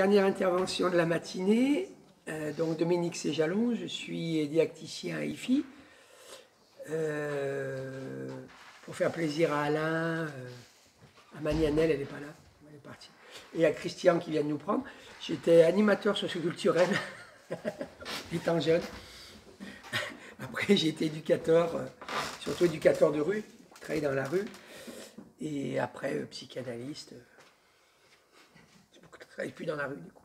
Dernière intervention de la matinée, donc Dominique Séjalon, je suis didacticien à IFI. Pour faire plaisir à Alain, à Manianel, elle n'est pas là, elle est partie, et à Christian qui vient de nous prendre. J'étais animateur socioculturel, étant jeune. Après, j'ai été éducateur, surtout éducateur de rue, travaillé dans la rue, et après psychanalyste. Je ne travaille plus dans la rue du coup.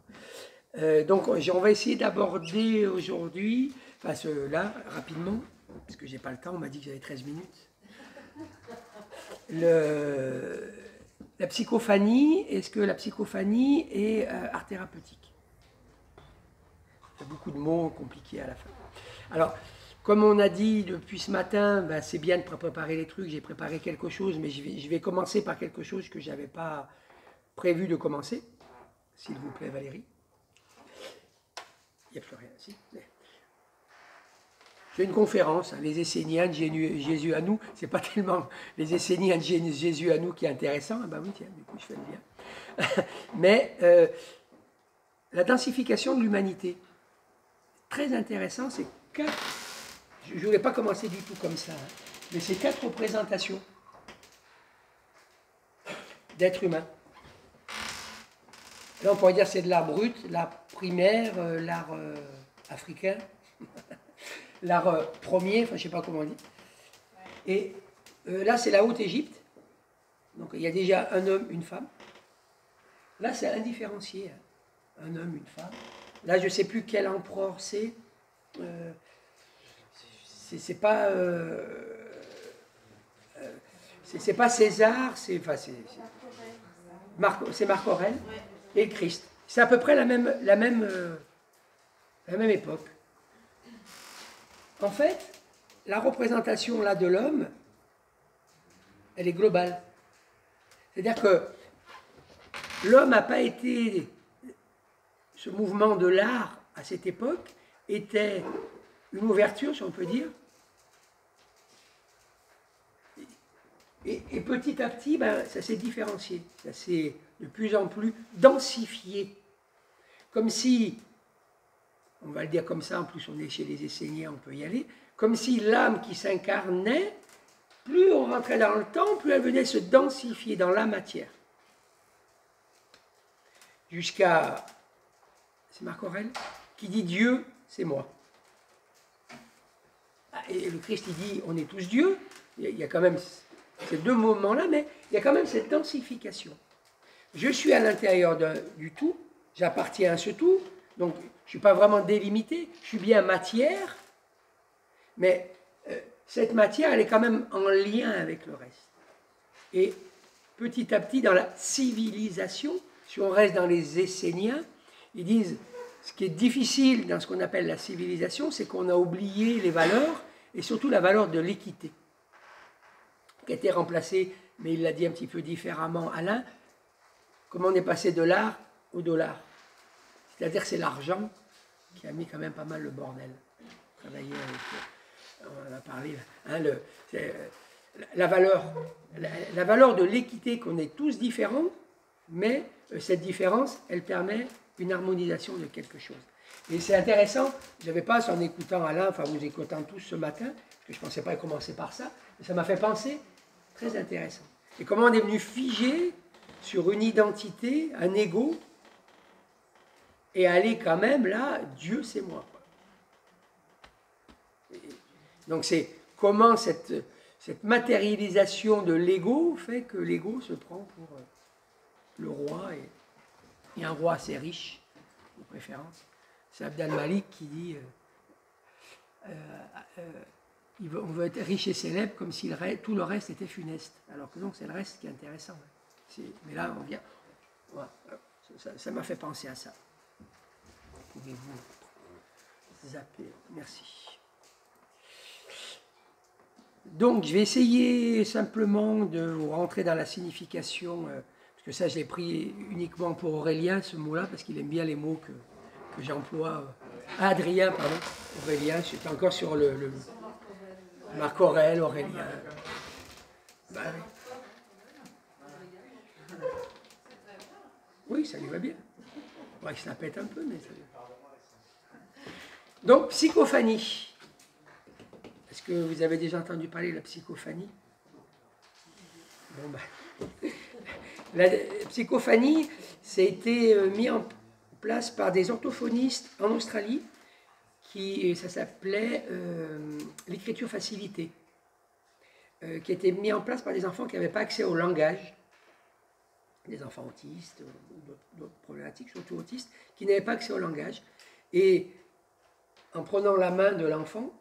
Donc on va essayer d'aborder aujourd'hui, enfin là, rapidement, parce que j'ai pas le temps, on m'a dit que j'avais 13 minutes, la psychophanie. Est-ce que la psychophanie est art thérapeutique? Il y a beaucoup de mots compliqués à la fin. Alors, comme on a dit depuis ce matin, ben, c'est bien de préparer les trucs, j'ai préparé quelque chose, mais je vais commencer par quelque chose que je n'avais pas prévu de commencer. S'il vous plaît, Valérie. Il n'y a plus rien, si. J'ai une conférence, hein, les Esséniens de Jésus à nous. C'est pas tellement les Esséniens de Jésus à nous qui est intéressant. Ah ben oui, tiens, du coup, je fais le lien. Mais la densification de l'humanité, très intéressant, c'est quatre. Je ne voulais pas commencer du tout comme ça, hein, mais c'est 4 représentations d'êtres humains. Là, on pourrait dire que c'est de l'art brut, l'art primaire, l'art africain, l'art premier, enfin je ne sais pas comment on dit. Et là, c'est la Haute-Égypte. Donc il y a déjà un homme, une femme. Là, c'est indifférencié. Hein. Un homme, une femme. Là, je ne sais plus quel empereur c'est. C'est pas... c'est pas César, c'est Marc Aurèle. Et Christ. C'est à peu près la même époque. En fait, la représentation là de l'homme, elle est globale. C'est-à-dire que l'homme n'a pas été... Ce mouvement de l'art à cette époque était une ouverture, si on peut dire. Et petit à petit, ben, ça s'est différencié. Ça s'est de plus en plus densifié. Comme si, on va le dire comme ça, en plus on est chez les Esséniens, on peut y aller, comme si l'âme qui s'incarnait, plus on rentrait dans le temps, plus elle venait se densifier dans la matière. Jusqu'à, c'est Marc Aurèle, qui dit Dieu, c'est moi. Et le Christ, il dit, on est tous Dieu. Il y a quand même ces deux moments-là, mais il y a quand même cette densification. Je suis à l'intérieur du tout, j'appartiens à ce tout, donc je ne suis pas vraiment délimité, je suis bien matière, mais cette matière, elle est quand même en lien avec le reste. Et petit à petit, dans la civilisation, si on reste dans les Esséniens, ils disent, ce qui est difficile dans ce qu'on appelle la civilisation, c'est qu'on a oublié les valeurs, et surtout la valeur de l'équité, qui a été remplacée, mais il l'a dit un petit peu différemment, Alain, comment on est passé de l'art au dollar. C'est-à-dire que c'est l'argent qui a mis quand même pas mal le bordel. Travailler avec, on en a parlé, hein, la valeur de l'équité, qu'on est tous différents, mais cette différence, elle permet une harmonisation de quelque chose. Et c'est intéressant, je n'avais pas, en écoutant Alain, enfin vous écoutant tous ce matin, parce que je ne pensais pas commencer par ça, mais ça m'a fait penser, très intéressant. Et comment on est venu figer sur une identité, un ego, et aller quand même là, Dieu c'est moi. Donc c'est comment cette matérialisation de l'ego fait que l'ego se prend pour le roi, et un roi assez riche, de préférence. C'est Abd al-Malik qui dit on veut être riche et célèbre comme si tout le reste était funeste. Alors que non, c'est le reste qui est intéressant. Mais là, on vient... Voilà, ça m'a fait penser à ça. Pouvez-vous zapper? Merci. Donc, je vais essayer simplement de vous rentrer dans la signification, parce que ça, je l'ai pris uniquement pour Aurélien, ce mot-là, parce qu'il aime bien les mots que j'emploie. Adrien, pardon, Aurélien, j'étais encore sur le Marc Aurèle, Aurélien. Ben, oui, ça lui va bien. Ouais, il se la pète un peu, mais... Donc, psychophanie. Est-ce que vous avez déjà entendu parler de la psychophanie? Bon, ben... La psychophanie, ça a été mis en place par des orthophonistes en Australie, ça s'appelait l'écriture facilitée, qui a été mis en place par des enfants qui n'avaient pas accès au langage, des enfants autistes, ou d'autres problématiques, surtout autistes, qui n'avaient pas accès au langage. Et en prenant la main de l'enfant,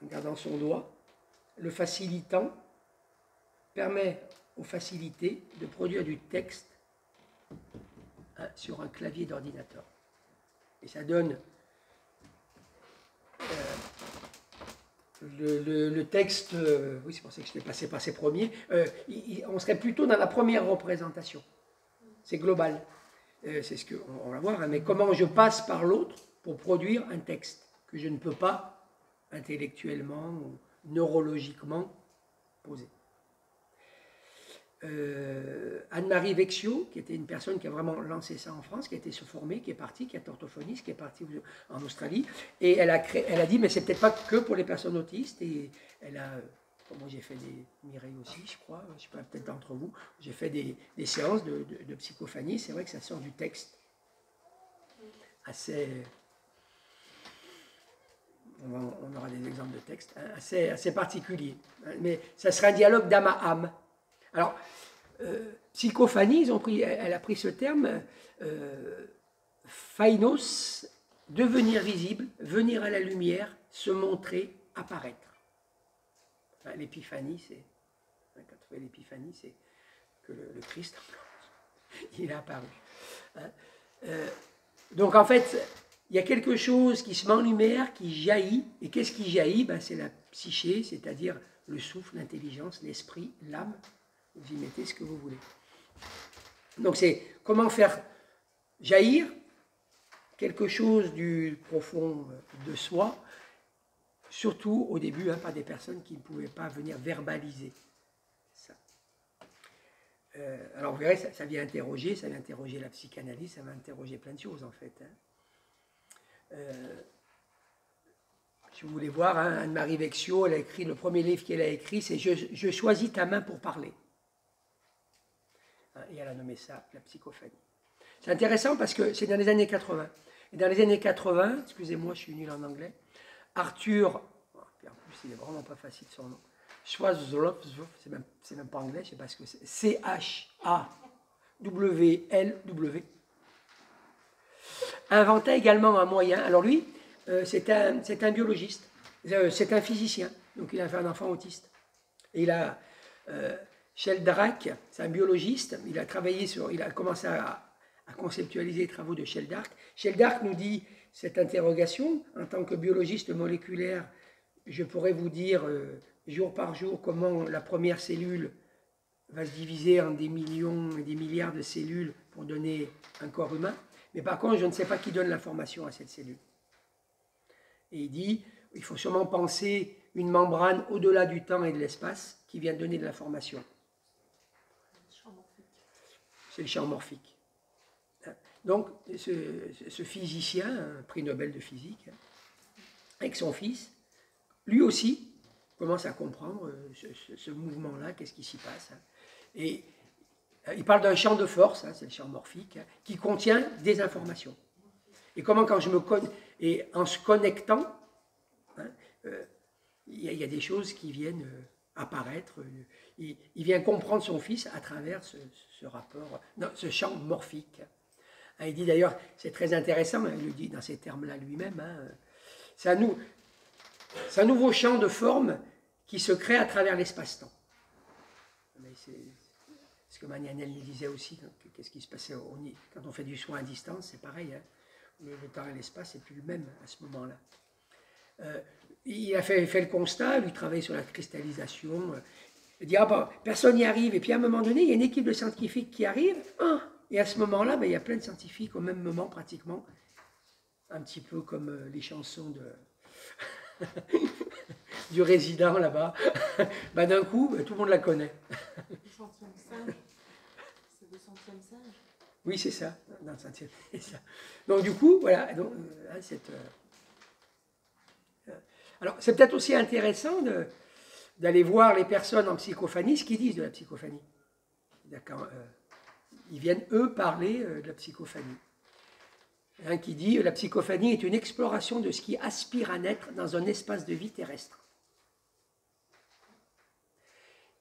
en gardant son doigt, le facilitant permet aux facilités de produire du texte sur un clavier d'ordinateur. Et ça donne le texte, oui, c'est pour ça que je l'ai passé par ces premiers, on serait plutôt dans la première représentation. C'est global. C'est ce qu'on va voir, hein, mais comment je passe par l'autre pour produire un texte que je ne peux pas intellectuellement ou neurologiquement poser. Anne-Marie Vecchio, qui était une personne qui a vraiment lancé ça en France, qui a été se former, qui est partie, qui est orthophoniste, qui est partie en Australie, et elle a dit, mais c'est peut-être pas que pour les personnes autistes, et elle a, moi j'ai fait des Mireille aussi, je crois, je sais pas, peut-être d'entre vous, j'ai fait des séances de psychophanie, c'est vrai que ça sort du texte assez... On aura des exemples de textes hein, assez particuliers, hein, mais ça sera un dialogue d'âme à âme. Alors, psychophanie, elle a pris ce terme, phainos, devenir visible, venir à la lumière, se montrer, apparaître. Enfin, l'épiphanie, c'est, quand on fait l'épiphanie, c'est que le Christ, il est apparu. Hein. Donc en fait, il y a quelque chose qui se met en lumière, qui jaillit, et qu'est-ce qui jaillit? Ben, c'est la psyché, c'est-à-dire le souffle, l'intelligence, l'esprit, l'âme. Vous y mettez ce que vous voulez. Donc c'est comment faire jaillir quelque chose du profond de soi, surtout au début, hein, par des personnes qui ne pouvaient pas venir verbaliser ça. Alors vous verrez, ça vient interroger la psychanalyse, ça va interroger plein de choses en fait. Hein. Si vous voulez voir, hein, Anne-Marie Vecchio, elle a écrit, le premier livre qu'elle a écrit, c'est Je choisis ta main pour parler. Et elle a nommé ça la psychophanie. C'est intéressant parce que c'est dans les années 80. Et dans les années 80, excusez-moi, je suis nul en anglais, Arthur, en plus il n'est vraiment pas facile son nom, Schwarzkopf, c'est même pas anglais, je ne sais pas ce que c'est, C-H-A-W-L-W, inventait également un moyen. Alors lui, c'est un biologiste, c'est un physicien, donc il a fait un enfant autiste. Et il a... Sheldrake, c'est un biologiste, il a commencé à conceptualiser les travaux de Sheldrake. Sheldrake nous dit cette interrogation, en tant que biologiste moléculaire, je pourrais vous dire jour par jour comment la première cellule va se diviser en des millions et des milliards de cellules pour donner un corps humain, mais par contre je ne sais pas qui donne l'information à cette cellule. Et il dit, il faut sûrement penser une membrane au-delà du temps et de l'espace qui vient donner de l'information. C'est le champ morphique. Donc, ce physicien, un prix Nobel de physique, avec son fils, lui aussi commence à comprendre ce mouvement-là, qu'est-ce qui s'y passe. Et il parle d'un champ de force, c'est le champ morphique, qui contient des informations. Et comment, quand je me connais, et en se connectant, il y a des choses qui viennent apparaître. Il vient comprendre son fils à travers ce rapport, non, ce champ morphique. Il dit d'ailleurs, c'est très intéressant, il le dit dans ces termes-là lui-même, c'est un nouveau champ de forme qui se crée à travers l'espace-temps. C'est ce que Manianel nous disait aussi, qu'est-ce qui se passait quand on fait du soin à distance, c'est pareil, hein, le temps et l'espace n'est plus le même à ce moment-là. Il a fait le constat, lui travaille sur la cristallisation, il dit, personne n'y arrive, et puis à un moment donné, il y a une équipe de scientifiques qui arrive, et à ce moment-là, il y a plein de scientifiques au même moment, pratiquement, un petit peu comme les chansons du résident là-bas, d'un coup, tout le monde la connaît. Le centième singe. C'est le centième singe. Oui, c'est ça, dans le sentier. Ça. Donc du coup, voilà. Donc, alors, c'est peut-être aussi intéressant d'aller voir les personnes en psychophanie, ce qu'ils disent de la psychophanie. D'accord. Ils viennent, eux, parler de la psychophanie. Un qui dit « La psychophanie est une exploration de ce qui aspire à naître dans un espace de vie terrestre. »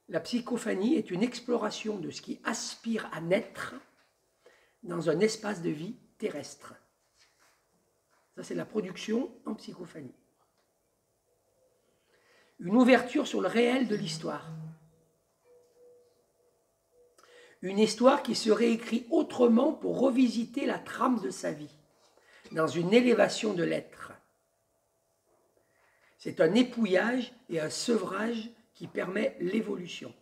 La psychophanie est une exploration de ce qui aspire à naître dans un espace de vie terrestre. Ça, c'est la production en psychophanie. Une ouverture sur le réel de l'histoire. Une histoire qui se réécrit autrement pour revisiter la trame de sa vie, dans une élévation de l'être. C'est un épouillage et un sevrage qui permet l'évolution.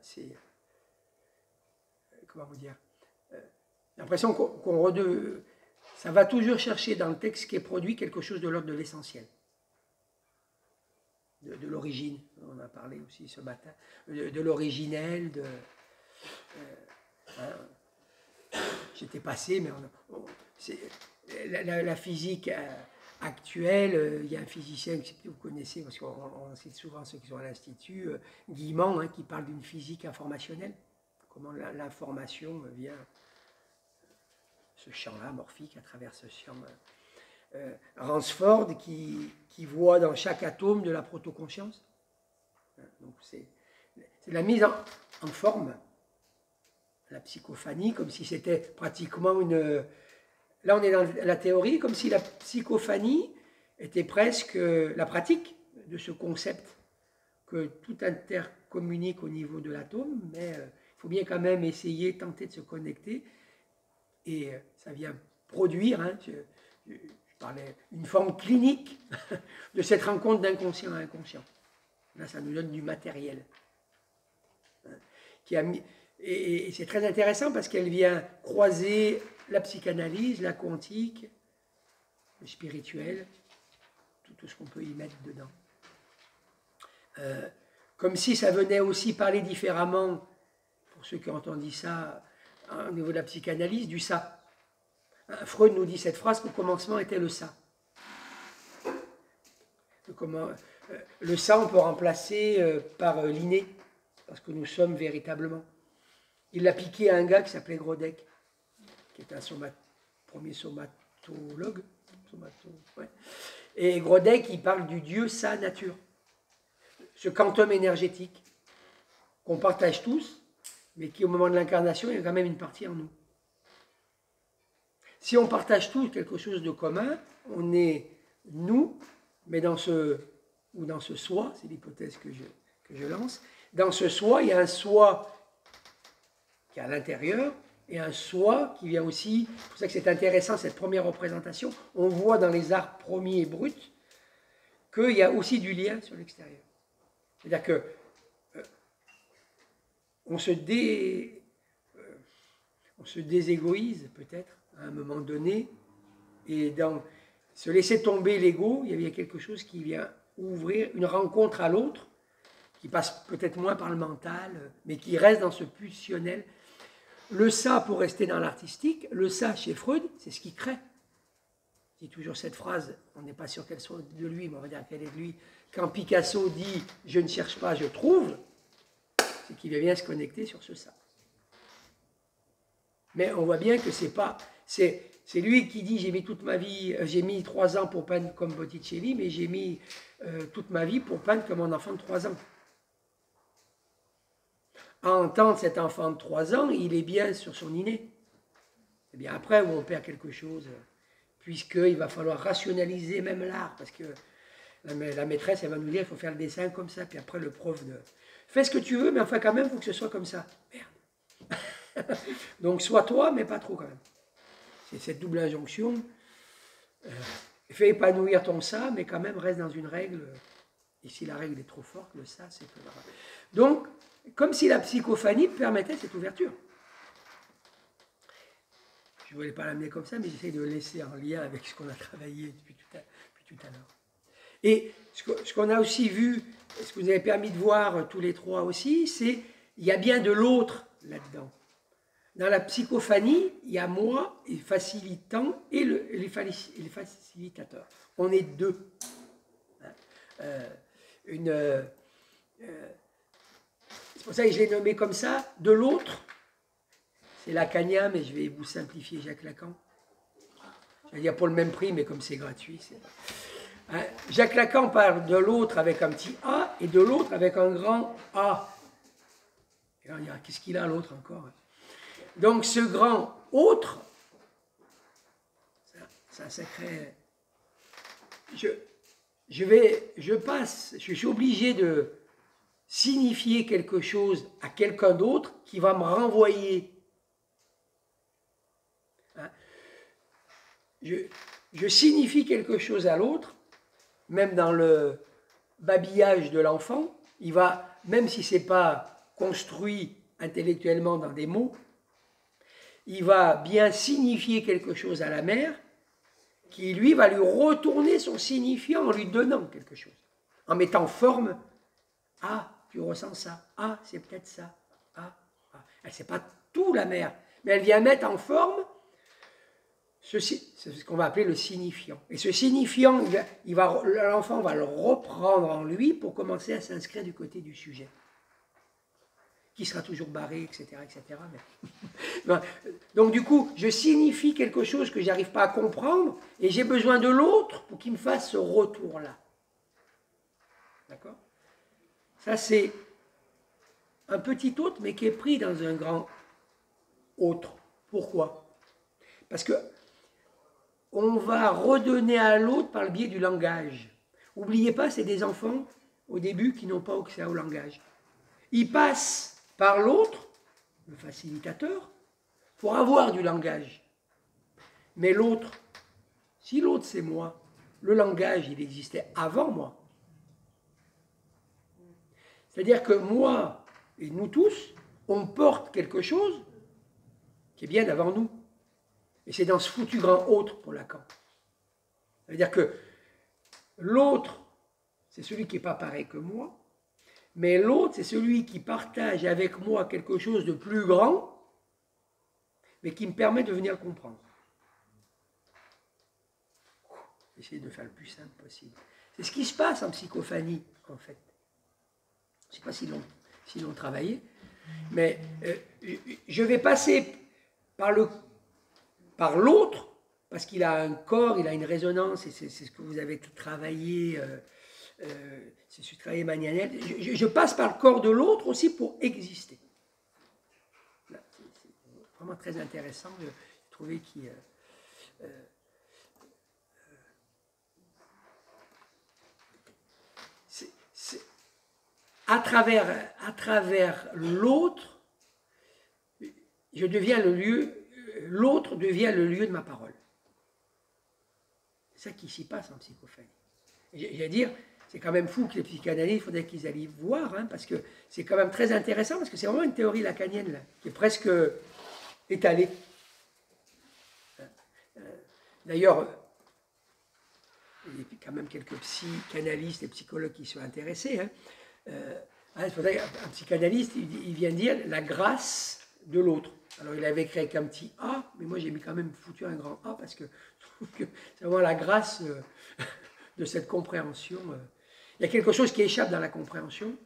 C'est, comment vous dire, l'impression ça va toujours chercher dans le texte qui est produit quelque chose de l'ordre de l'essentiel, de l'origine. On a parlé aussi ce matin, de l'originel, j'étais passé, mais la physique actuelle, il y a un physicien que vous connaissez, parce qu'on cite souvent ceux qui sont à l'Institut, Guillemont, hein, qui parle d'une physique informationnelle, comment l'information vient, ce champ-là, morphique, à travers ce champ. Ransford, qui voit dans chaque atome de la protoconscience. Donc c'est la mise en forme, la psychophanie, comme si c'était pratiquement une... Là, on est dans la théorie, comme si la psychophanie était presque la pratique de ce concept que tout intercommunique au niveau de l'atome, mais il faut bien quand même essayer, tenter de se connecter, et ça vient produire, hein, je parlais, une forme clinique de cette rencontre d'inconscient à inconscient. Là, ça nous donne du matériel. Et c'est très intéressant parce qu'elle vient croiser la psychanalyse, la quantique, le spirituel, tout ce qu'on peut y mettre dedans. Comme si ça venait aussi parler différemment, pour ceux qui ont entendu ça au niveau de la psychanalyse, du ça. Freud nous dit cette phrase qu'au commencement était le ça. Le ça, on peut remplacer par l'inné, parce que nous sommes véritablement. Il l'a piqué à un gars qui s'appelait Grodek, qui est un premier somatologue. Ouais. Et Grodek, il parle du Dieu, sa nature. Ce quantum énergétique qu'on partage tous, mais qui, au moment de l'incarnation, il y a quand même une partie en nous. Si on partage tous quelque chose de commun, on est nous, mais dans ce soi, c'est l'hypothèse que je lance, dans ce soi, il y a un soi qui est à l'intérieur, et un soi qui vient aussi, c'est pour ça que c'est intéressant cette première représentation, on voit dans les arts premiers et bruts qu'il y a aussi du lien sur l'extérieur. C'est-à-dire que on se déségoïse peut-être à un moment donné, et dans se laisser tomber l'ego, il y a quelque chose qui vient ouvrir une rencontre à l'autre, qui passe peut-être moins par le mental, mais qui reste dans ce pulsionnel. Le ça, pour rester dans l'artistique, le ça chez Freud, c'est ce qui crée. Je dis toujours cette phrase, on n'est pas sûr qu'elle soit de lui, mais on va dire qu'elle est de lui. Quand Picasso dit « je ne cherche pas, je trouve », c'est qu'il vient se connecter sur ce ça. Mais on voit bien que c'est pas... C'est lui qui dit « j'ai mis toute ma vie, j'ai mis 3 ans pour peindre comme Botticelli, mais j'ai mis toute ma vie pour peindre comme un enfant de 3 ans ». À entendre cet enfant de 3 ans, il est bien sur son inné. Et bien après, où on perd quelque chose, puisqu'il va falloir rationaliser même l'art, parce que la maîtresse, elle va nous dire, il faut faire le dessin comme ça, puis après le prof de... Fais ce que tu veux, mais enfin quand même, il faut que ce soit comme ça. Merde. Donc sois toi, mais pas trop quand même. C'est cette double injonction. Fais épanouir ton ça, mais quand même reste dans une règle. Et si la règle est trop forte, le ça, c'est peu grave. Donc, comme si la psychophanie permettait cette ouverture. Je ne voulais pas l'amener comme ça, mais j'essaie de le laisser en lien avec ce qu'on a travaillé depuis tout à l'heure. Et ce qu'on a aussi vu, ce que vous avez permis de voir tous les trois aussi, c'est il y a bien de l'autre là-dedans. Dans la psychophanie, il y a moi, et facilitant, et les facilitateurs. On est deux. C'est pour ça que je l'ai nommé comme ça. De l'autre, c'est Lacanien, mais je vais vous simplifier Jacques Lacan. Je vais dire pour le même prix, mais comme c'est gratuit. Jacques Lacan parle de l'autre avec un petit A et de l'autre avec un grand A. Et là, on dira, qu'est-ce qu'il a l'autre encore? Donc ce grand autre, c'est un sacré... Je suis obligé de signifier quelque chose à quelqu'un d'autre qui va me renvoyer. Hein? Je signifie quelque chose à l'autre, même dans le babillage de l'enfant, il va, même si ce n'est pas construit intellectuellement dans des mots, il va bien signifier quelque chose à la mère, qui lui va lui retourner son signifiant en lui donnant quelque chose, en mettant forme. Ah, tu ressens ça. Ah, c'est peut-être ça. Ah. Elle ne sait pas tout la mère, mais elle vient mettre en forme ceci, c'est ce qu'on va appeler le signifiant. Et ce signifiant, l'enfant va le reprendre en lui pour commencer à s'inscrire du côté du sujet, qui sera toujours barré, etc. etc. Mais... Donc du coup, je signifie quelque chose que je n'arrive pas à comprendre, et j'ai besoin de l'autre pour qu'il me fasse ce retour-là. D'accord? Ça, c'est un petit autre, mais qui est pris dans un grand autre. Pourquoi? Parce que on va redonner à l'autre par le biais du langage. N'oubliez pas, c'est des enfants, au début, qui n'ont pas accès au langage. Ils passent par l'autre, le facilitateur, pour avoir du langage. Mais l'autre, si l'autre c'est moi, le langage, il existait avant moi. C'est-à-dire que moi, et nous tous, on porte quelque chose qui est bien avant nous. Et c'est dans ce foutu grand autre pour Lacan. C'est-à-dire que l'autre, c'est celui qui n'est pas pareil que moi, mais l'autre, c'est celui qui partage avec moi quelque chose de plus grand, mais qui me permet de venir le comprendre. Essayez de faire le plus simple possible. C'est ce qui se passe en psychophanie, en fait. Je ne sais pas s'ils l'ont travaillé, mais je vais passer par l'autre, parce qu'il a un corps, il a une résonance, et c'est ce que vous avez tout travaillé, c'est ce que travaillé Magnanel. Je passe par le corps de l'autre aussi pour exister. C'est vraiment très intéressant de trouver qui... à travers l'autre, je deviens le lieu... L'autre devient le lieu de ma parole. C'est ça qui s'y passe en psychophanie. J'allais dire, c'est quand même fou que les psychanalystes, il faudrait qu'ils allaient voir, hein, parce que c'est quand même très intéressant, parce que c'est vraiment une théorie lacanienne, là, qui est presque étalée. D'ailleurs, il y a quand même quelques psychanalystes et psychologues qui sont intéressés. Il faudrait, un psychanalyste, il vient dire la grâce de l'autre. Alors, il avait écrit avec un petit A, mais moi, j'ai mis quand même foutu un grand A parce que je trouve que c'est vraiment la grâce de cette compréhension. Il y a quelque chose qui échappe dans la compréhension.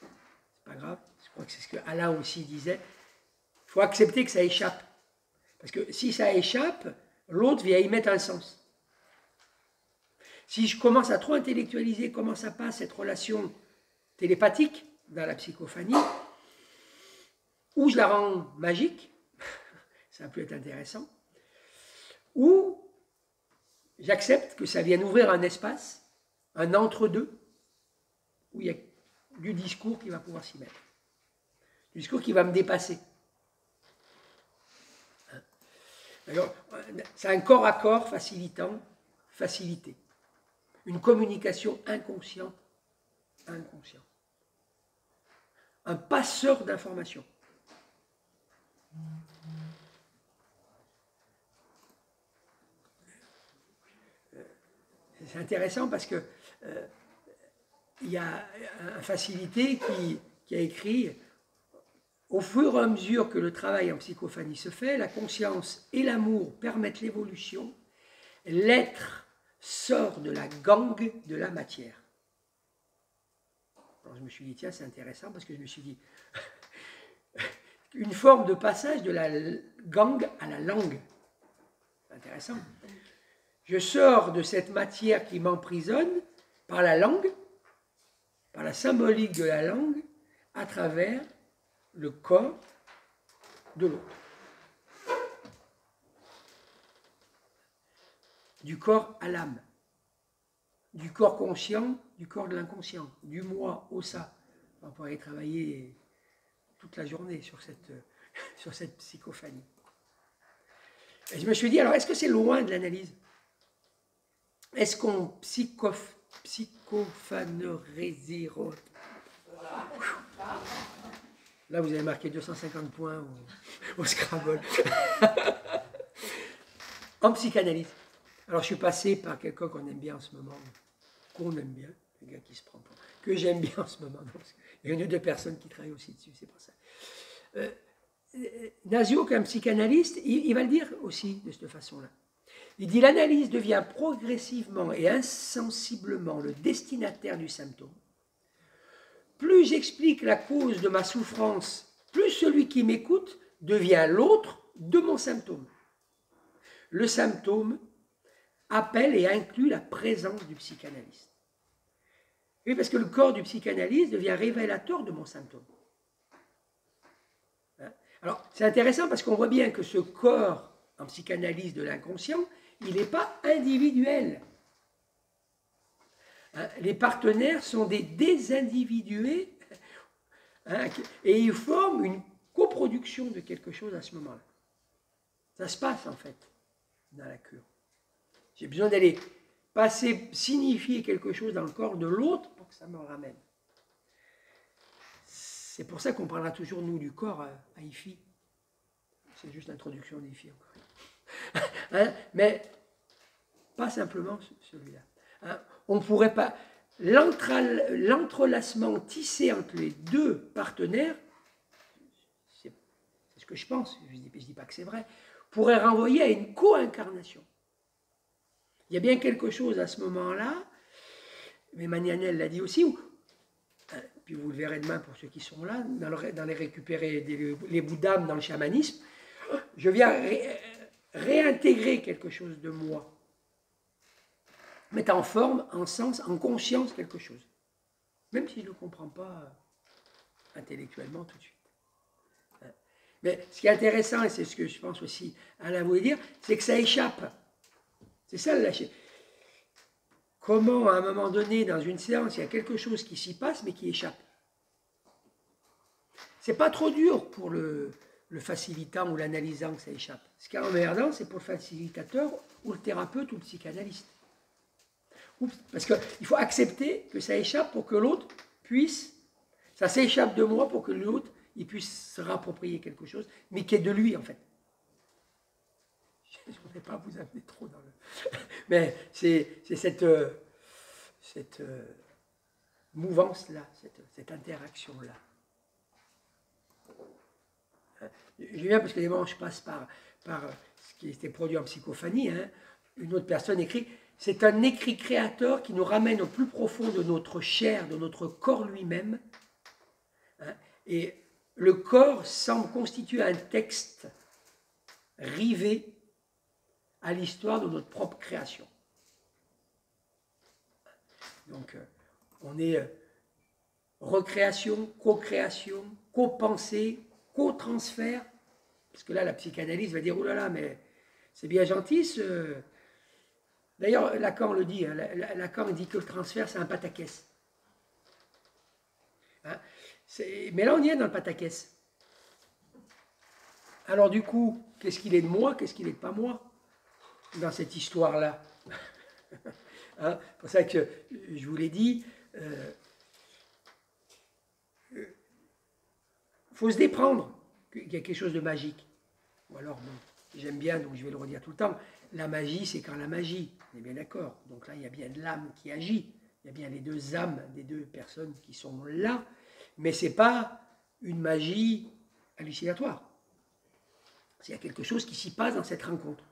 C'est pas grave. Je crois que c'est ce que Alain aussi disait. Il faut accepter que ça échappe. Parce que si ça échappe, l'autre vient y mettre un sens. Si je commence à trop intellectualiser comment ça passe, cette relation télépathique dans la psychophanie, ou je la rends magique, ça peut être intéressant, ou j'accepte que ça vienne ouvrir un espace, un entre-deux, où il y a du discours qui va pouvoir s'y mettre. Du discours qui va me dépasser. C'est un corps à corps facilitant, facilité. Une communication inconsciente, inconsciente. Un passeur d'informations. C'est intéressant parce que il y a un facilité qui a écrit « Au fur et à mesure que le travail en psychophanie se fait, la conscience et l'amour permettent l'évolution. L'être sort de la gangue de la matière. » Alors je me suis dit, tiens, c'est intéressant parce que je me suis dit, une forme de passage de la gangue à la langue. C'est intéressant. Je sors de cette matière qui m'emprisonne par la langue, par la symbolique de la langue, à travers le corps de l'autre. Du corps à l'âme. Du corps conscient, du corps de l'inconscient, du moi au ça. On pourrait travailler toute la journée sur cette psychophanie. Et je me suis dit, alors, est-ce que c'est loin de l'analyse? Est-ce qu'on psychophanerait zéro? Là, vous avez marqué 250 points au Scrabble. En psychanalyse. Alors, je suis passé par quelqu'un qu'on aime bien en ce moment, qu'on aime bien, le gars qui se prend pas, que j'aime bien en ce moment. Il y a une ou deux personnes qui travaillent aussi dessus, c'est pour ça. Nasio, comme psychanalyste, il va le dire aussi de cette façon-là. Il dit « L'analyse devient progressivement et insensiblement le destinataire du symptôme. Plus j'explique la cause de ma souffrance, plus celui qui m'écoute devient l'autre de mon symptôme. Le symptôme appelle et inclut la présence du psychanalyste. » Oui, parce que le corps du psychanalyste devient révélateur de mon symptôme. Alors, c'est intéressant parce qu'on voit bien que ce corps en psychanalyse de l'inconscient, il n'est pas individuel. Les partenaires sont des désindividués et ils forment une coproduction de quelque chose à ce moment-là. Ça se passe en fait dans la cure. J'ai besoin d'aller signifier quelque chose dans le corps de l'autre pour que ça me ramène. C'est pour ça qu'on parlera toujours, nous, du corps à IFI. C'est juste l'introduction d'IFI encore. Mais pas simplement celui-là. On ne pourrait pas... L'entrelacement tissé entre les deux partenaires, c'est ce que je pense, je ne dis pas que c'est vrai, pourrait renvoyer à une co-incarnation. Il y a bien quelque chose à ce moment-là, mais Manianel l'a dit aussi, puis vous le verrez demain pour ceux qui sont là, dans les récupérer les bouddhas dans le chamanisme, je viens réintégrer quelque chose de moi, mettre en forme, en sens, en conscience quelque chose, même si je ne le comprends pas intellectuellement tout de suite. Mais ce qui est intéressant, et c'est ce que je pense aussi Alain voulait dire, c'est que ça échappe. C'est ça le lâcher. Comment, à un moment donné, dans une séance, il y a quelque chose qui s'y passe, mais qui échappe. C'est pas trop dur pour le facilitant ou l'analysant que ça échappe. Ce qui est emmerdant, c'est pour le facilitateur ou le thérapeute ou le psychanalyste. Parce qu'il faut accepter que ça échappe pour que l'autre puisse, ça s'échappe de moi pour que l'autre il puisse se rapproprier quelque chose, mais qui est de lui en fait. Je ne vais pas vous amener trop dans le... Mais c'est cette mouvance-là, cette interaction-là. Je viens parce que des moments je passe par ce qui était produit en psychophanie. Une autre personne écrit « C'est un écrit créateur qui nous ramène au plus profond de notre chair, de notre corps lui-même. Et le corps semble constituer un texte rivé à l'histoire de notre propre création. » Donc, on est recréation, co-création, co-pensée, co-transfert. Parce que là, la psychanalyse va dire « Oh là là, mais c'est bien gentil ce... » D'ailleurs, Lacan le dit, Lacan dit que le transfert, c'est un pataquès. Mais là, on y est dans le pataquès. Alors du coup, qu'est-ce qu'il est de moi, qu'est-ce qu'il est de pas moi dans cette histoire-là? C'est pour ça que je vous l'ai dit, faut se déprendre qu'il y a quelque chose de magique. Ou alors, bon, j'aime bien, donc je vais le redire tout le temps, la magie, c'est quand la magie, on est bien d'accord. Donc là, il y a bien de l'âme qui agit, Il y a bien les deux âmes des deux personnes qui sont là, mais ce n'est pas une magie hallucinatoire. Il y a quelque chose qui s'y passe dans cette rencontre,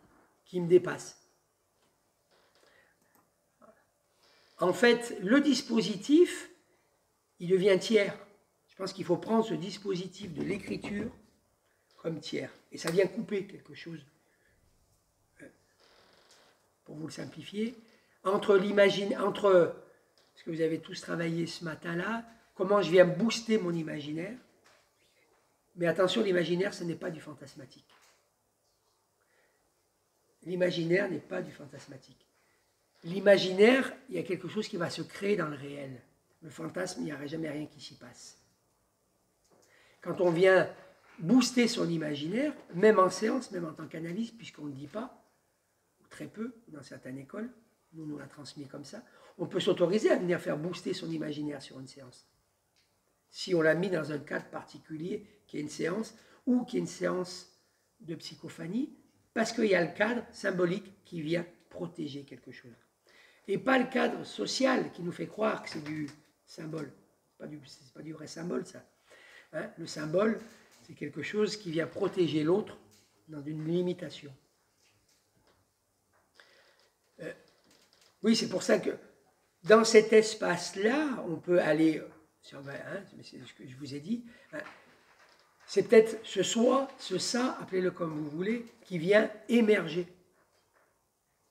qui me dépasse. En fait, le dispositif, il devient tiers. Je pense qu'il faut prendre ce dispositif de l'écriture comme tiers. Et ça vient couper quelque chose, pour vous le simplifier, entre ce que vous avez tous travaillé ce matin-là, comment je viens booster mon imaginaire. Mais attention, l'imaginaire, ce n'est pas du fantasmatique. L'imaginaire n'est pas du fantasmatique. L'imaginaire, il y a quelque chose qui va se créer dans le réel. Le fantasme, il n'y aurait jamais rien qui s'y passe. Quand on vient booster son imaginaire, même en séance, même en tant qu'analyste, puisqu'on ne le dit pas, ou très peu, dans certaines écoles, nous l'a transmis comme ça, on peut s'autoriser à venir faire booster son imaginaire sur une séance. Si on l'a mis dans un cadre particulier, qui est une séance, ou qui est une séance de psychophanie, parce qu'il y a le cadre symbolique qui vient protéger quelque chose. Et pas le cadre social qui nous fait croire que c'est du symbole. C'est pas du vrai symbole, ça. Hein? Le symbole, c'est quelque chose qui vient protéger l'autre dans une limitation. Oui, c'est pour ça que dans cet espace-là, on peut aller sur, c'est ce que je vous ai dit, hein, c'est peut-être ce soi, ce ça, appelez-le comme vous voulez, qui vient émerger.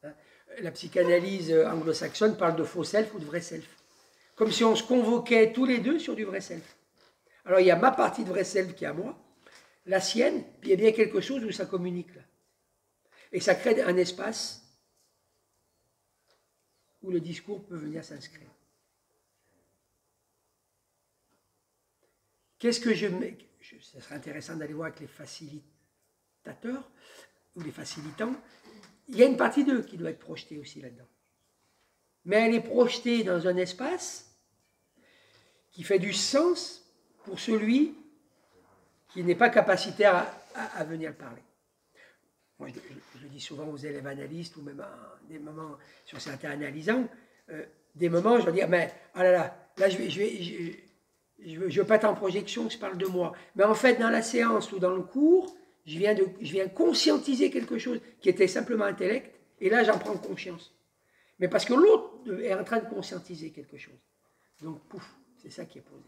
Hein? La psychanalyse anglo-saxonne parle de faux self ou de vrai self. Comme si on se convoquait tous les deux sur du vrai self. Alors il y a ma partie de vrai self qui est à moi, la sienne, puis il y a bien quelque chose où ça communique là. Et ça crée un espace où le discours peut venir s'inscrire. Qu'est-ce que ça serait intéressant d'aller voir avec les facilitateurs ou les facilitants. Il y a une partie d'eux qui doit être projetée aussi là-dedans. Mais elle est projetée dans un espace qui fait du sens pour celui qui n'est pas capacitaire à venir parler. Moi, je le dis souvent aux élèves analystes, ou même à des moments sur certains analysants, des moments, je leur dis, mais oh là, je veux pas être en projection, je parle de moi. Mais en fait, dans la séance ou dans le cours, je viens conscientiser quelque chose qui était simplement intellect, et là, j'en prends conscience. Mais parce que l'autre est en train de conscientiser quelque chose. Donc, pouf, c'est ça qui est posé.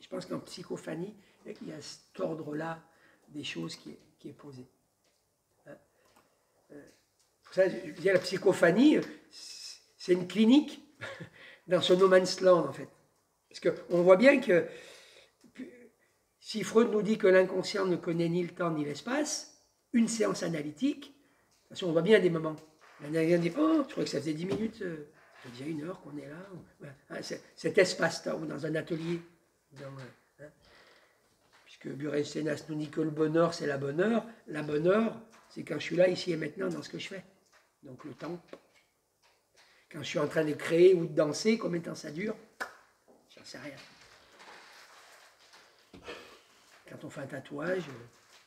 Je pense qu'en psychophanie, il y a cet ordre-là des choses qui est posé. Pour ça, je dis, la psychophanie, c'est une clinique dans ce no man's land, en fait. Parce qu'on voit bien que si Freud nous dit que l'inconscient ne connaît ni le temps ni l'espace, une séance analytique, de toute façon, on voit bien des moments. L'analysant dit, oh, je crois que ça faisait 10 minutes, ça fait déjà 1 heure qu'on est là. Voilà. Cet espace-temps, ou dans un atelier. Puisque Burenstein nous dit que le bonheur, c'est la bonne heure. La bonne heure, c'est quand je suis là, ici et maintenant, dans ce que je fais. Donc le temps. Quand je suis en train de créer ou de danser, combien de temps ça dure? J'en sais rien. Quand on fait un tatouage,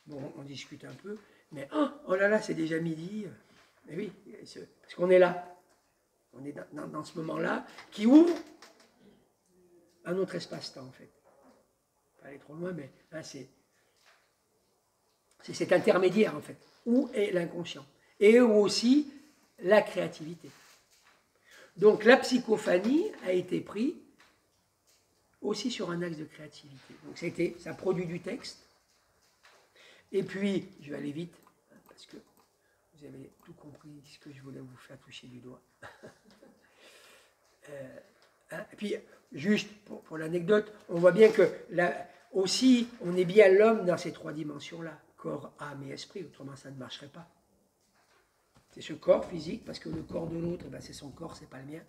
bon, on discute un peu, mais oh là là, c'est déjà midi. Mais oui, parce qu'on est là. On est dans ce moment-là qui ouvre un autre espace-temps, en fait. Pas aller trop loin, mais hein, c'est cet intermédiaire, en fait. Où est l'inconscient? Et où aussi la créativité. Donc la psychophanie a été prise aussi sur un axe de créativité. Donc ça produit du texte. Et puis, je vais aller vite, parce que vous avez tout compris ce que je voulais vous faire toucher du doigt. Et puis, juste pour l'anecdote, on voit bien que là aussi, on est bien l'homme dans ces 3 dimensions-là, corps, âme et esprit, autrement ça ne marcherait pas. C'est ce corps physique, parce que le corps de l'autre, ben c'est son corps, c'est pas le mien.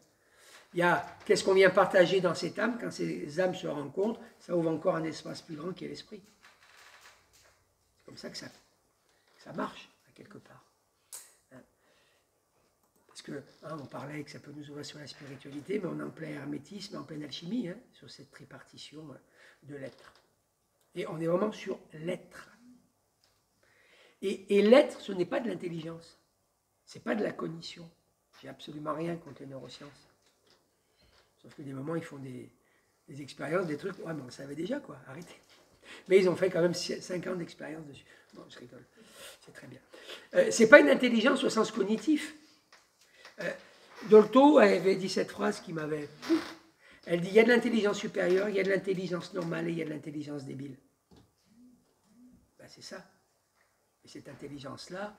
Il y a qu'est-ce qu'on vient partager dans cette âme, quand ces âmes se rencontrent, ça ouvre encore un espace plus grand qui est l'esprit. C'est comme ça que ça marche, à quelque part. Parce que, on parlait que ça peut nous ouvrir sur la spiritualité, mais on est en plein hermétisme, en pleine alchimie, sur cette tripartition de l'être. Et on est vraiment sur l'être. Et l'être, ce n'est pas de l'intelligence. Ce n'est pas de la cognition. J'ai absolument rien contre les neurosciences. Sauf que des moments, ils font des expériences, des trucs. Ouais, mais on le savait déjà, quoi. Arrêtez. Mais ils ont fait quand même 5 ans d'expérience dessus. Bon, je rigole. C'est très bien. C'est pas une intelligence au sens cognitif. Dolto avait dit cette phrase qui m'avait... Elle dit, il y a de l'intelligence supérieure, il y a de l'intelligence normale et il y a de l'intelligence débile. Ben, c'est ça. Et cette intelligence-là,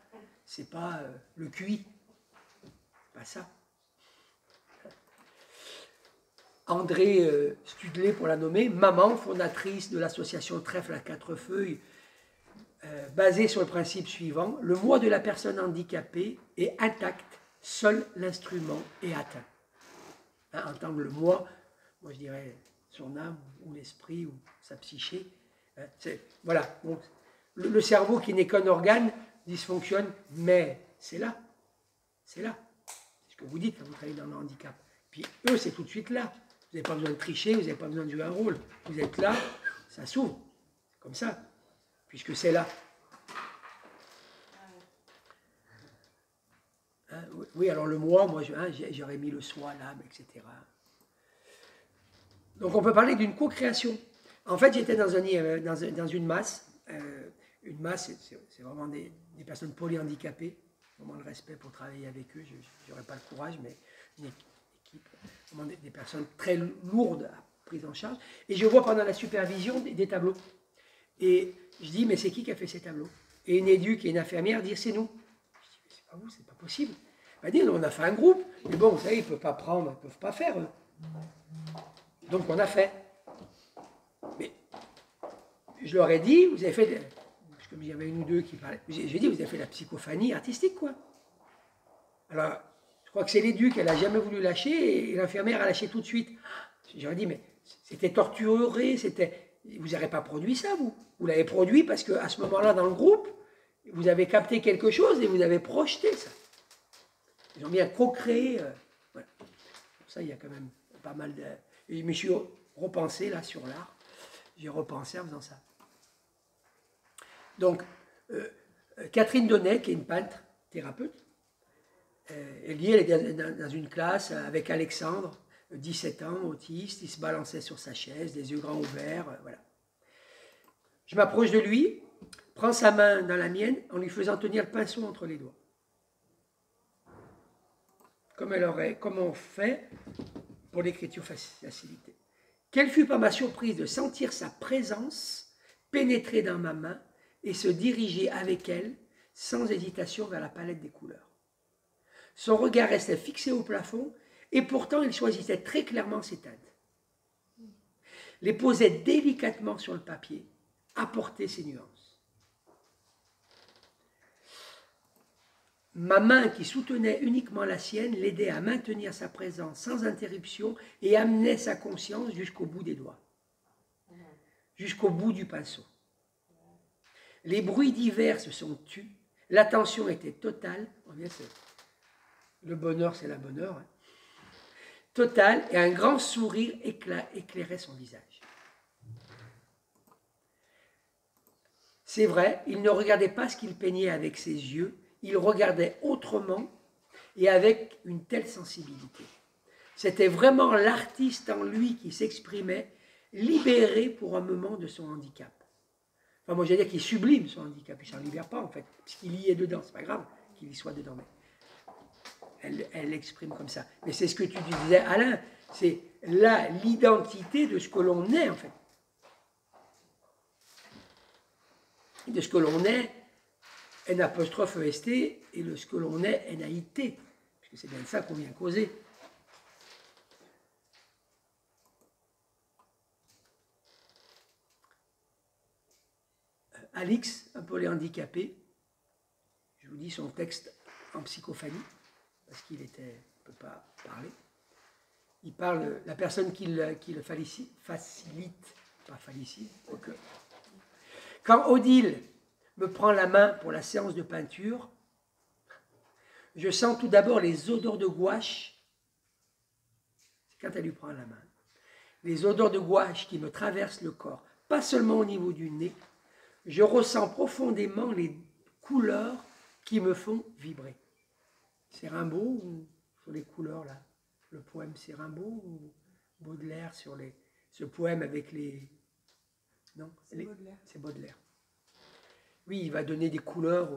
c'est pas le QI. C'est pas ça. André Studley, pour la nommer, maman, fondatrice de l'association Trèfle à 4 feuilles, basée sur le principe suivant, le moi de la personne handicapée est intact, seul l'instrument est atteint. Hein, entendre le moi je dirais son âme ou l'esprit ou sa psyché. Hein, voilà, donc, le cerveau qui n'est qu'un organe dysfonctionne, mais c'est là. C'est là. C'est ce que vous dites quand vous travaillez dans le handicap. Puis eux, c'est tout de suite là. Vous n'avez pas besoin de tricher, vous n'avez pas besoin de jouer un rôle. Vous êtes là, ça s'ouvre. C'est comme ça, puisque c'est là. Hein, oui, alors le moi j'aurais mis le soi, l'âme, etc. Donc on peut parler d'une co-création. En fait, j'étais dans une masse. Une masse, c'est vraiment des personnes polyhandicapées. Vraiment le respect pour travailler avec eux. Je n'aurais pas le courage, mais une équipe, vraiment des personnes très lourdes à prise en charge. Et je vois pendant la supervision des tableaux. Et je dis, mais c'est qui a fait ces tableaux? Et une éduque et une infirmière disent, c'est nous. Je dis, mais c'est pas vous, c'est pas possible. Elle dit, on a fait un groupe. Mais bon, vous savez, ils ne peuvent pas prendre, ils ne peuvent pas faire, eux. Donc on a fait. Mais je leur ai dit, vous avez fait, comme il y avait une ou deux qui parlaient, j'ai dit, vous avez fait la psychophanie artistique, quoi. Alors, je crois que c'est l'éduc, elle n'a jamais voulu lâcher, et l'infirmière a lâché tout de suite. J'aurais dit, mais c'était torturé, vous n'aurez pas produit ça, vous. Vous l'avez produit parce qu'à ce moment-là, dans le groupe, vous avez capté quelque chose et vous avez projeté ça. Ils ont bien co-créé. Voilà. Pour ça, il y a quand même pas mal de... Et je me suis repensé là sur l'art. J'ai repensé en faisant ça. Donc, Catherine Donnet, qui est une peintre thérapeute, elle est dans une classe avec Alexandre, 17 ans, autiste, il se balançait sur sa chaise, les yeux grands ouverts, voilà. Je m'approche de lui, prends sa main dans la mienne en lui faisant tenir le pinceau entre les doigts. Comme on fait pour l'écriture facilitée. Quelle fut pas ma surprise de sentir sa présence pénétrer dans ma main et se diriger avec elle, sans hésitation, vers la palette des couleurs. Son regard restait fixé au plafond, et pourtant il choisissait très clairement ses teintes. Les posait délicatement sur le papier, apportait ses nuances. Ma main qui soutenait uniquement la sienne l'aidait à maintenir sa présence sans interruption et amenait sa conscience jusqu'au bout des doigts, jusqu'au bout du pinceau. Les bruits divers se sont tus, l'attention était totale, le bonheur c'est la bonheur, hein, totale, et un grand sourire éclairait son visage. C'est vrai, il ne regardait pas ce qu'il peignait avec ses yeux, il regardait autrement et avec une telle sensibilité. C'était vraiment l'artiste en lui qui s'exprimait, libéré pour un moment de son handicap. Enfin, moi, j'allais dire qu'il sublime son handicap, il ne s'en libère pas, en fait, puisqu'il y est dedans, c'est pas grave qu'il y soit dedans, mais elle l'exprime comme ça. Mais c'est ce que tu disais, Alain, c'est l'identité de ce que l'on est, en fait. De ce que l'on est, N''EST, et de ce que l'on est, NAIT, puisque c'est bien de ça qu'on vient causer. Alix, un peu les handicapés, je vous dis son texte en psychophanie, parce qu'il ne peut pas parler. Il parle, la personne qui le facilite, pas félicite, ok. Quand Odile me prend la main pour la séance de peinture, je sens tout d'abord les odeurs de gouache, c'est quand elle lui prend la main, les odeurs de gouache qui me traversent le corps, pas seulement au niveau du nez, je ressens profondément les couleurs qui me font vibrer. C'est Rimbaud ou sur les couleurs là? Le poème c'est Rimbaud ou Baudelaire sur ce poème avec les... Non, c'est Baudelaire. C'est Baudelaire. Oui, il va donner des couleurs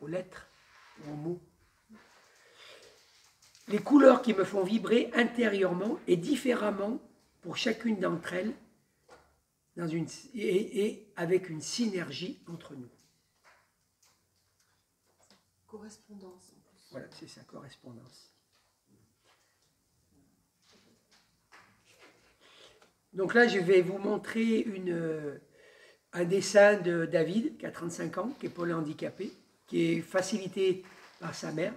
aux lettres, aux mots. Les couleurs qui me font vibrer intérieurement et différemment pour chacune d'entre elles et avec une synergie entre nous. Correspondance en plus. Voilà, c'est ça, correspondance. Donc là, je vais vous montrer un dessin de David, qui a 35 ans, qui est polyhandicapé, qui est facilité par sa mère,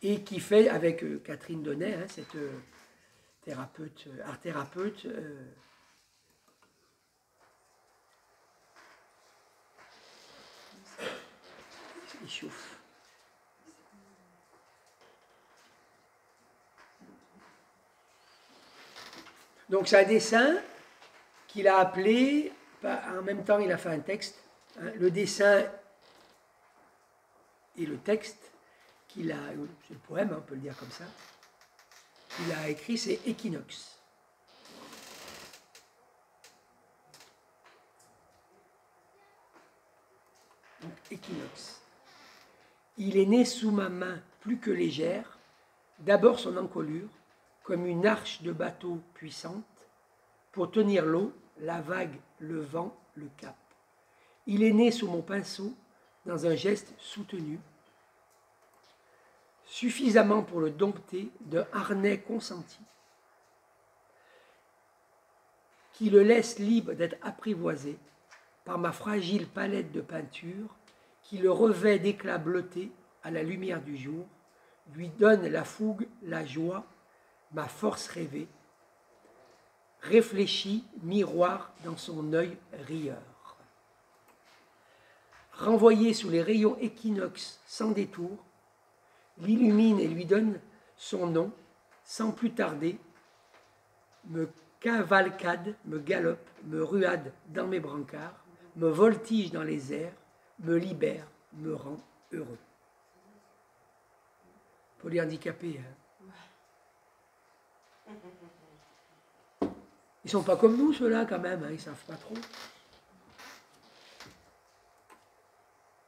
et qui fait, avec Catherine Donnet, hein, cette thérapeute, art-thérapeute, il chauffe. Donc c'est un dessin qu'il a appelé, en même temps il a fait un texte, hein, le dessin et le texte qu'il a, c'est le poème, hein, on peut le dire comme ça, qu'il a écrit, c'est Équinoxe. Donc Équinoxe. Il est né sous ma main plus que légère, d'abord son encolure, comme une arche de bateau puissante, pour tenir l'eau, la vague, le vent, le cap. Il est né sous mon pinceau, dans un geste soutenu, suffisamment pour le dompter d'un harnais consenti, qui le laisse libre d'être apprivoisé par ma fragile palette de peinture, qui le revêt d'éclat bleuté à la lumière du jour, lui donne la fougue, la joie, ma force rêvée, réfléchit, miroir dans son œil rieur. Renvoyé sous les rayons équinoxes sans détour, l'illumine et lui donne son nom, sans plus tarder, me cavalcade, me galope, me ruade dans mes brancards, me voltige dans les airs, me libère, me rend heureux. Polyhandicapés, hein. Ils sont pas comme nous, ceux-là, quand même, hein, ils savent pas trop.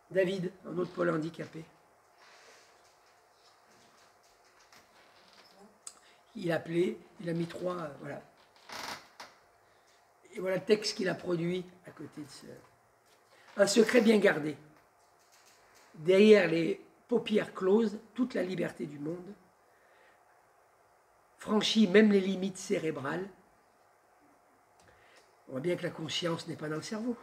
David, un autre polyhandicapé. Il a mis 3, voilà. Et voilà le texte qu'il a produit à côté de ce... Un secret bien gardé. Derrière les paupières closes, toute la liberté du monde, franchit même les limites cérébrales. On voit bien que la conscience n'est pas dans le cerveau.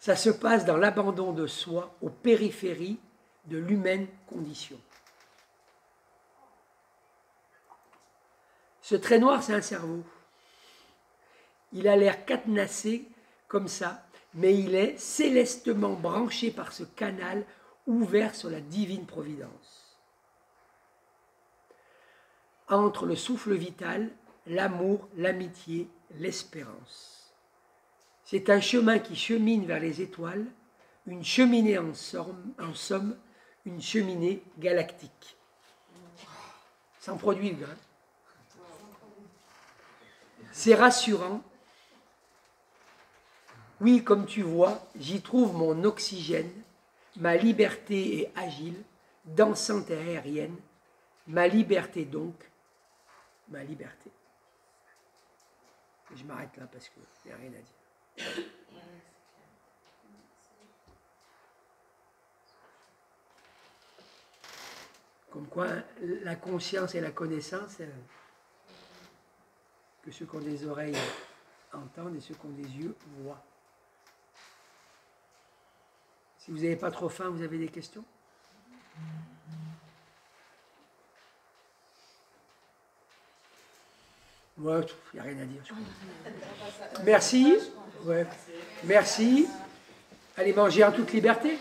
Ça se passe dans l'abandon de soi aux périphéries de l'humaine condition. Ce trait noir, c'est un cerveau. Il a l'air cadenassé comme ça, mais il est célestement branché par ce canal ouvert sur la divine providence. Entre le souffle vital, l'amour, l'amitié, l'espérance. C'est un chemin qui chemine vers les étoiles, une cheminée en somme, une cheminée galactique. Sans produit le gars. C'est rassurant. Oui, comme tu vois, j'y trouve mon oxygène, ma liberté est agile, dansante et aérienne, ma liberté donc, ma liberté. Et je m'arrête là parce qu'il n'y a rien à dire. Comme quoi, la conscience et la connaissance, que ceux qui ont des oreilles entendent et ceux qui ont des yeux voient. Si vous n'avez pas trop faim, vous avez des questions? Ouais, il n'y a rien à dire. Merci. Ouais. Merci. Allez manger en toute liberté.